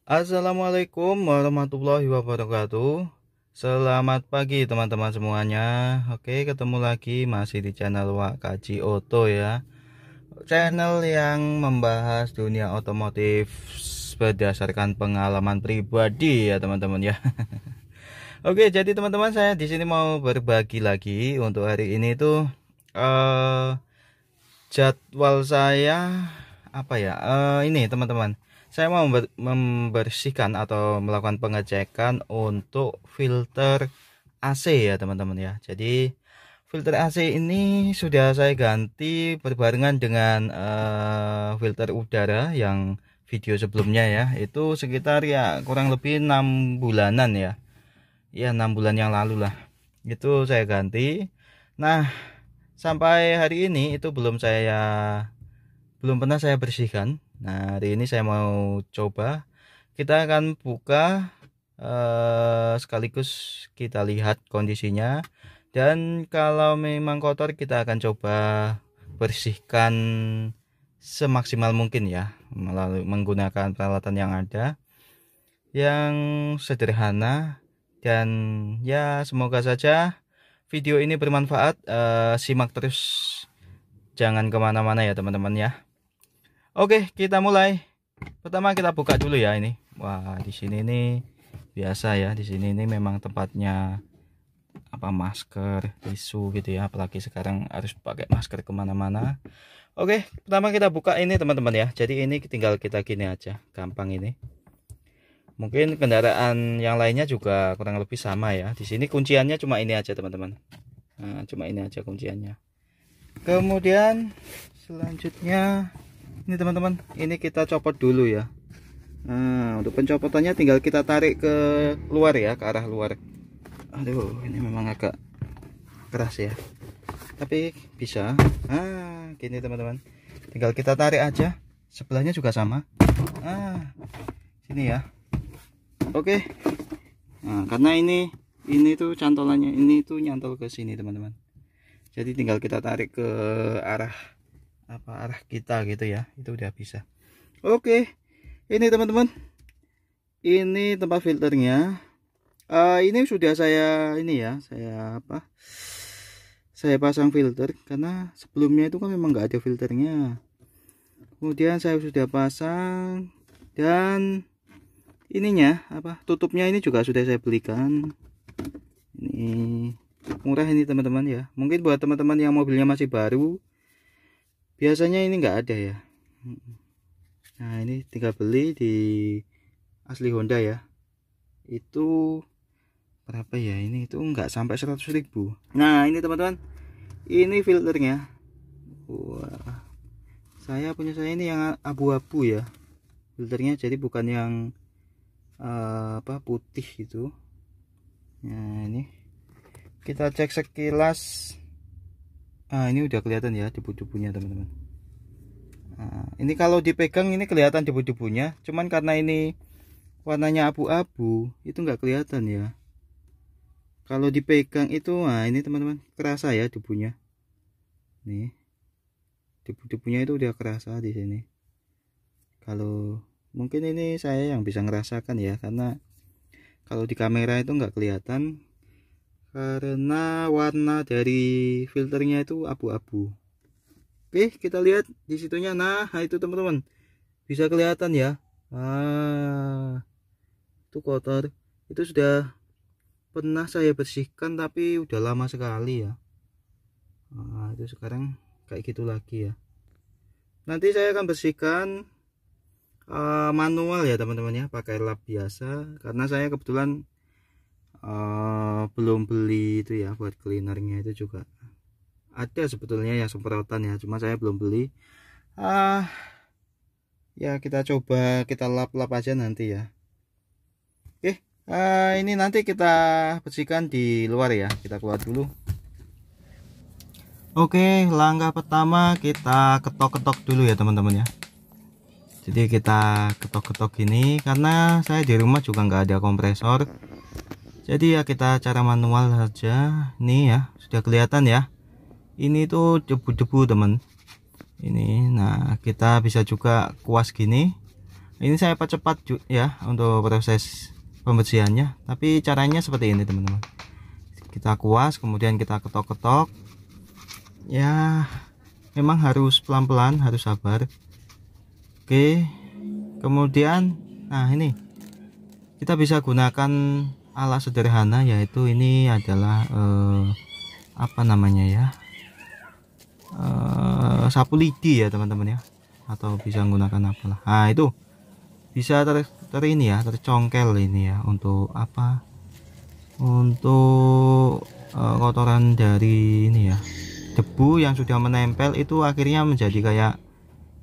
Assalamualaikum warahmatullahi wabarakatuh. Selamat pagi teman-teman semuanya. Oke, ketemu lagi masih di channel Wakaji Oto ya. Channel yang membahas dunia otomotif berdasarkan pengalaman pribadi ya teman-teman ya. Oke, jadi teman-teman saya di sini mau berbagi lagi untuk hari ini tuh jadwal saya apa ya? Ini teman-teman. Saya mau membersihkan atau melakukan pengecekan untuk filter AC ya teman-teman ya. Jadi filter AC ini sudah saya ganti berbarengan dengan filter udara yang video sebelumnya ya. Itu sekitar ya kurang lebih 6 bulanan ya. Ya 6 bulan yang lalu lah. Itu saya ganti. Nah, sampai hari ini itu belum pernah saya bersihkan. Nah, hari ini saya mau coba. Kita akan buka sekaligus kita lihat kondisinya. Dan kalau memang kotor kita akan coba bersihkan semaksimal mungkin ya, melalui menggunakan peralatan yang ada yang sederhana. Dan ya semoga saja video ini bermanfaat. Simak terus, jangan kemana-mana ya teman-teman ya. Oke, kita mulai. Pertama kita buka dulu ya ini. Wah, di sini nih biasa ya. Di sini ini memang tempatnya apa, masker, tisu gitu ya. Apalagi sekarang harus pakai masker kemana-mana. Oke, pertama kita buka ini teman-teman ya. Jadi ini tinggal kita gini aja, gampang ini. Mungkin kendaraan yang lainnya juga kurang lebih sama ya. Di sini kunciannya cuma ini aja teman-teman. Nah, cuma ini aja kunciannya. Kemudian selanjutnya ini teman-teman, ini kita copot dulu ya. Nah, untuk pencopotannya tinggal kita tarik ke luar ya, ke arah luar. Aduh, ini memang agak keras ya, tapi bisa. Nah, gini teman-teman, tinggal kita tarik aja. Sebelahnya juga sama. Nah, sini ya. Oke. Nah, karena ini tuh cantolannya ini tuh nyantol ke sini teman-teman. Jadi tinggal kita tarik ke arah kita gitu ya, itu udah bisa. Oke, ini teman-teman, ini tempat filternya. Ini sudah saya saya pasang filter karena sebelumnya itu kan memang nggak ada filternya. Kemudian saya sudah pasang, dan ininya tutupnya ini juga sudah saya belikan. Ini murah ini teman-teman ya. Mungkin buat teman-teman yang mobilnya masih baru, biasanya ini enggak ada ya. Nah, ini tinggal beli di Asli Honda ya. Itu berapa ya? Ini itu enggak sampai 100.000. Nah, ini teman-teman, ini filternya. Wah, saya ini yang abu-abu ya filternya, jadi bukan yang putih gitu. Nah, ini kita cek sekilas. Ini udah kelihatan ya debu-debunya teman-teman. Nah, ini kalau dipegang ini kelihatan debu-debunya, cuman karena ini warnanya abu-abu itu nggak kelihatan ya. Kalau dipegang itu, nah ini teman-teman, kerasa ya debunya. Nih, debu-debunya itu udah kerasa di sini. Kalau mungkin ini saya yang bisa ngerasakan ya, karena kalau di kamera itu nggak kelihatan karena warna dari filternya itu abu-abu. Oke, kita lihat di situnya. Nah, itu teman-teman, bisa kelihatan ya. Itu kotor. Itu sudah pernah saya bersihkan tapi udah lama sekali ya. Nah, itu sekarang kayak gitu lagi ya. Nanti saya akan bersihkan manual ya teman-teman ya, pakai lap biasa, karena saya kebetulan belum beli itu ya, buat cleanernya itu juga ada sebetulnya yang semprotan ya, cuma saya belum beli. Ya kita coba kita lap-lap aja nanti ya. Oke, ini nanti kita bersihkan di luar ya, kita keluar dulu. Oke, langkah pertama kita ketok-ketok dulu ya teman-teman ya. Jadi kita ketok-ketok gini, karena saya di rumah juga nggak ada kompresor. Jadi ya kita cara manual saja. Nih ya, sudah kelihatan ya. Ini tuh debu-debu teman. Ini, nah kita bisa juga kuas gini Ini saya percepat ya untuk proses pembersihannya, tapi caranya seperti ini teman-teman. Kita kuas, kemudian kita ketok-ketok ya, memang harus pelan-pelan, harus sabar. Oke, kemudian nah ini kita bisa gunakan alat sederhana, yaitu ini adalah apa namanya ya, sapu lidi ya teman-teman ya, atau bisa menggunakan apalah. Nah itu bisa ini ya, tercongkel ini ya, untuk apa, untuk kotoran dari ini ya, debu yang sudah menempel itu akhirnya menjadi kayak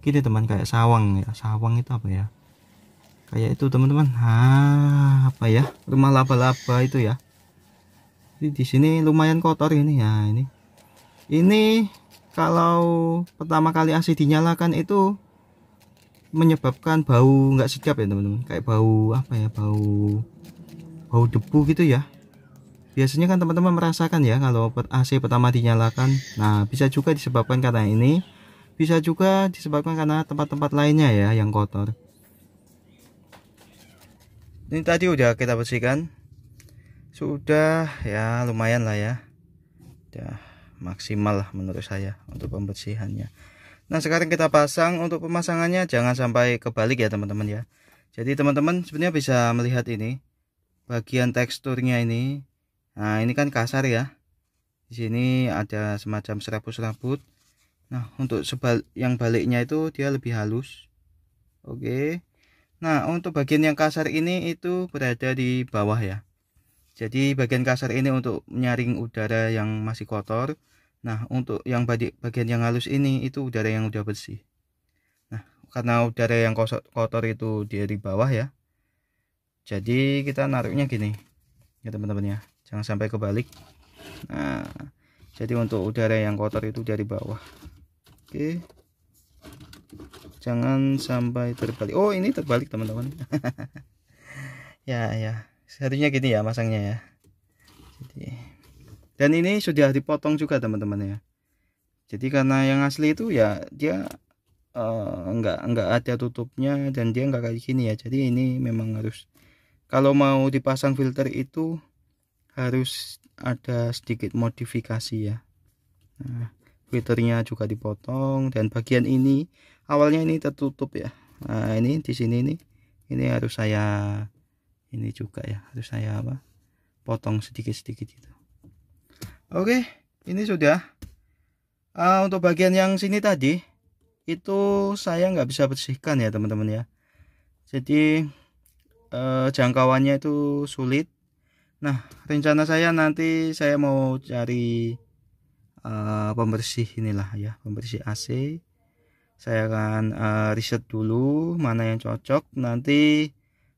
gini teman, kayak sawang ya. Sawang itu apa ya, kayak itu teman-teman, apa ya, rumah laba-laba itu ya. Jadi di sini lumayan kotor ini ya. Ini kalau pertama kali AC dinyalakan itu menyebabkan bau nggak sedap ya teman-teman, kayak bau apa ya, bau debu gitu ya. Biasanya kan teman-teman merasakan ya kalau AC pertama dinyalakan. Nah bisa juga disebabkan karena ini, bisa juga disebabkan karena tempat-tempat lainnya ya yang kotor. Ini tadi udah kita bersihkan, sudah ya, lumayan lah ya, udah maksimal lah menurut saya untuk pembersihannya. Nah sekarang kita pasang. Untuk pemasangannya jangan sampai kebalik ya teman-teman ya. Jadi teman-teman sebenarnya bisa melihat ini bagian teksturnya ini. Nah ini kan kasar ya, di sini ada semacam serabut-serabut. Nah untuk yang baliknya itu dia lebih halus. Oke, nah untuk bagian yang kasar ini itu berada di bawah ya. Jadi bagian kasar ini untuk menyaring udara yang masih kotor. Nah untuk yang bagian yang halus ini itu udara yang udah bersih. Nah karena udara yang kotor itu dia di bawah ya, jadi kita naruhnya gini ya teman-teman ya, jangan sampai kebalik. Nah jadi untuk udara yang kotor itu dari bawah. Oke, jangan sampai terbalik. Oh ini terbalik teman-teman. ya seharusnya gini ya masangnya ya. Dan ini sudah dipotong juga teman-teman ya. Jadi karena yang asli itu ya dia enggak ada tutupnya, dan dia enggak kayak gini ya. Jadi ini memang harus, kalau mau dipasang filter itu harus ada sedikit modifikasi ya. Nah, filternya juga dipotong, dan bagian ini awalnya ini tertutup ya. Nah ini di sini ini harus saya ini juga ya, harus saya potong sedikit-sedikit itu. Oke, ini sudah. Untuk bagian yang sini tadi itu saya nggak bisa bersihkan ya teman-teman ya. Jadi jangkauannya itu sulit. Nah rencana saya nanti saya mau cari pembersih inilah ya, pembersih AC. Saya akan riset dulu mana yang cocok. Nanti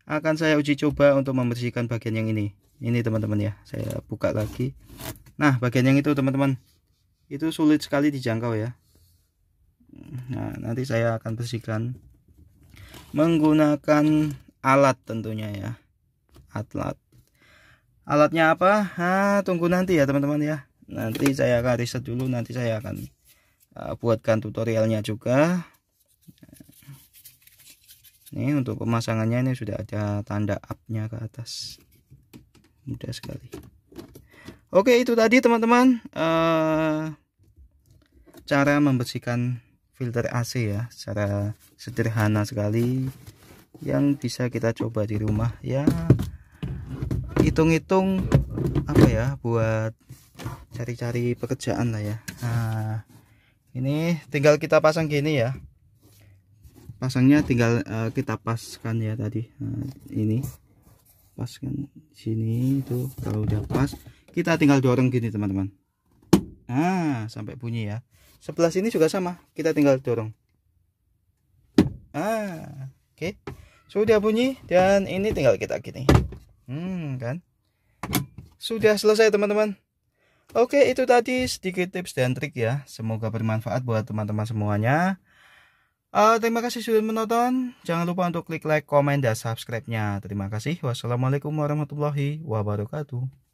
akan saya uji coba untuk membersihkan bagian yang ini teman-teman ya. Saya buka lagi. Nah bagian yang itu teman-teman, itu sulit sekali dijangkau ya. Nah nanti saya akan bersihkan menggunakan alat tentunya ya. Alatnya apa? Tunggu nanti ya teman-teman ya. Nanti saya akan riset dulu, nanti saya akan buatkan tutorialnya juga. Ini untuk pemasangannya, ini sudah ada tanda up-nya ke atas, mudah sekali. Oke, itu tadi teman-teman cara membersihkan filter AC ya, secara sederhana sekali yang bisa kita coba di rumah ya. Hitung-hitung apa ya, buat cari-cari pekerjaan lah ya. Nah ini tinggal kita pasang gini ya, pasangnya tinggal kita paskan ya tadi. Nah, ini paskan sini itu, kalau udah pas kita tinggal dorong gini teman-teman. Nah sampai bunyi ya. Sebelah sini juga sama, kita tinggal dorong. Oke. Sudah bunyi, dan ini tinggal kita gini. Kan sudah selesai teman-teman. Oke, itu tadi sedikit tips dan trik ya, semoga bermanfaat buat teman-teman semuanya. Terima kasih sudah menonton. Jangan lupa untuk klik like, komen, dan subscribe-nya. Terima kasih. Wassalamualaikum warahmatullahi wabarakatuh.